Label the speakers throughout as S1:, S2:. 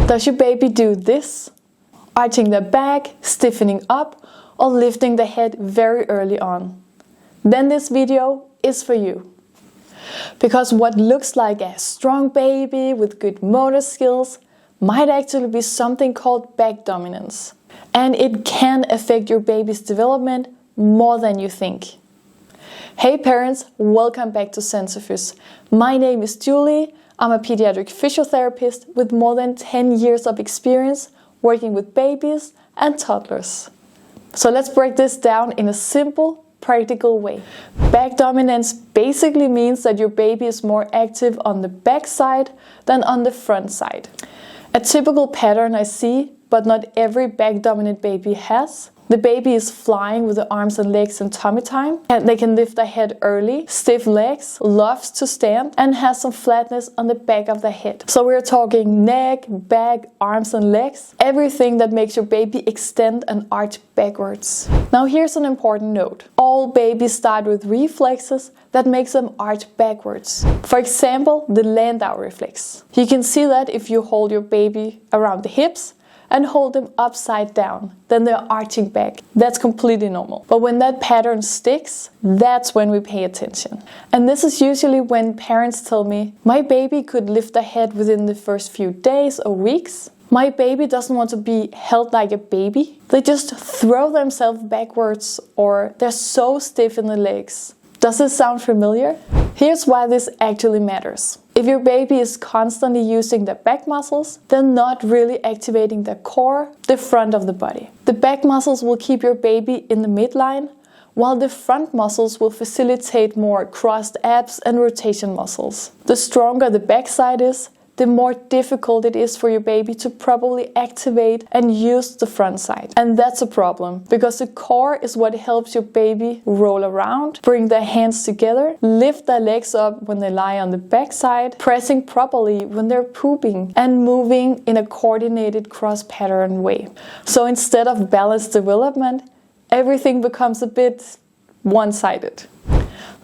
S1: Does your baby do this? Arching their back, stiffening up, or lifting the head very early on? Then this video is for you. Because what looks like a strong baby with good motor skills might actually be something called back dominance. And it can affect your baby's development more than you think. Hey parents, welcome back to Sansefys. My name is Julie. I'm a pediatric physiotherapist with more than 10 years of experience working with babies and toddlers. So let's break this down in a simple, practical way. Back dominance basically means that your baby is more active on the back side than on the front side. A typical pattern I see, but not every back dominant baby has. The baby is flying with the arms and legs in tummy time, and they can lift their head early, stiff legs, loves to stand, and has some flatness on the back of the head. So we're talking neck, back, arms and legs, everything that makes your baby extend and arch backwards. Now here's an important note. All babies start with reflexes that makes them arch backwards. For example, the Landau reflex. You can see that if you hold your baby around the hips and hold them upside down, then they're arching back. That's completely normal. But when that pattern sticks, that's when we pay attention. And this is usually when parents tell me, my baby could lift their head within the first few days or weeks. My baby doesn't want to be held like a baby. They just throw themselves backwards, or they're so stiff in the legs. Does this sound familiar? Here's why this actually matters. If your baby is constantly using their back muscles, they're not really activating their core, the front of the body. The back muscles will keep your baby in the midline, while the front muscles will facilitate more crossed abs and rotation muscles. The stronger the back side is, the more difficult it is for your baby to properly activate and use the front side. And that's a problem, because the core is what helps your baby roll around, bring their hands together, lift their legs up when they lie on the back side, pressing properly when they're pooping, and moving in a coordinated cross-pattern way. So instead of balanced development, everything becomes a bit one-sided.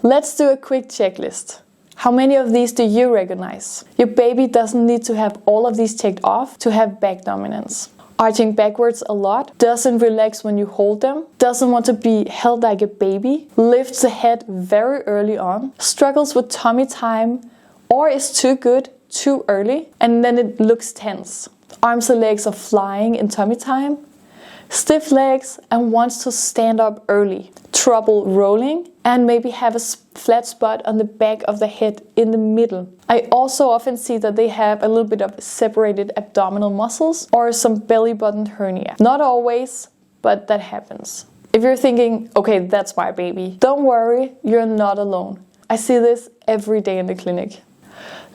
S1: Let's do a quick checklist. How many of these do you recognize? Your baby doesn't need to have all of these checked off to have back dominance. Arching backwards a lot, doesn't relax when you hold them, doesn't want to be held like a baby, lifts the head very early on, struggles with tummy time, or is too good too early, and then it looks tense. Arms and legs are flying in tummy time, stiff legs, and wants to stand up early, trouble rolling, and maybe have a flat spot on the back of the head in the middle. I also often see that they have a little bit of separated abdominal muscles or some belly button hernia. Not always, but that happens. If you're thinking, okay, that's my baby, don't worry, you're not alone. I see this every day in the clinic.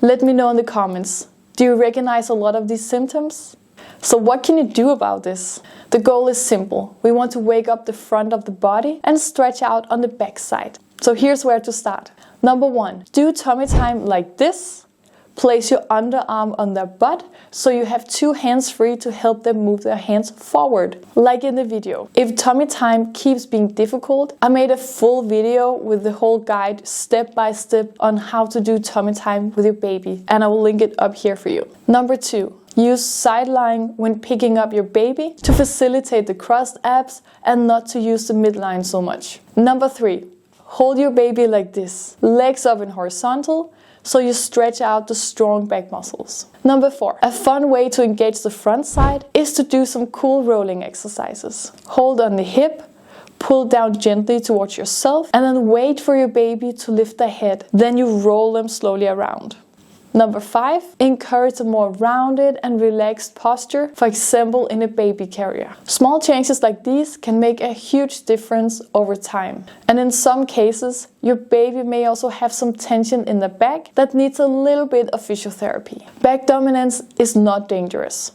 S1: Let me know in the comments. Do you recognize a lot of these symptoms? So what can you do about this? The goal is simple. We want to wake up the front of the body and stretch out on the back side. So here's where to start. Number 1, do tummy time like this. Place your underarm on their butt so you have 2 hands free to help them move their hands forward, like in the video. If tummy time keeps being difficult, I made a full video with the whole guide step by step on how to do tummy time with your baby, and I will link it up here for you. Number 2, use side lying when picking up your baby to facilitate the crossed abs and not to use the midline so much. Number 3, hold your baby like this, legs up and horizontal, so you stretch out the strong back muscles. Number 4, a fun way to engage the front side is to do some cool rolling exercises. Hold on the hip, pull down gently towards yourself, and then wait for your baby to lift their head. Then you roll them slowly around. Number 5, encourage a more rounded and relaxed posture, for example in a baby carrier. Small changes like these can make a huge difference over time. And in some cases, your baby may also have some tension in the back that needs a little bit of physiotherapy. Back dominance is not dangerous,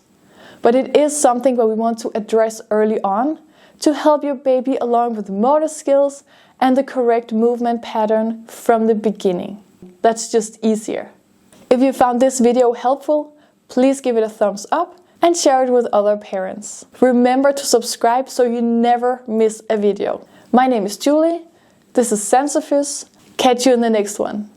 S1: but it is something that we want to address early on to help your baby along with motor skills and the correct movement pattern from the beginning. That's just easier. If you found this video helpful, please give it a thumbs up and share it with other parents. Remember to subscribe so you never miss a video. My name is Julie, this is Sansefys. Catch you in the next one.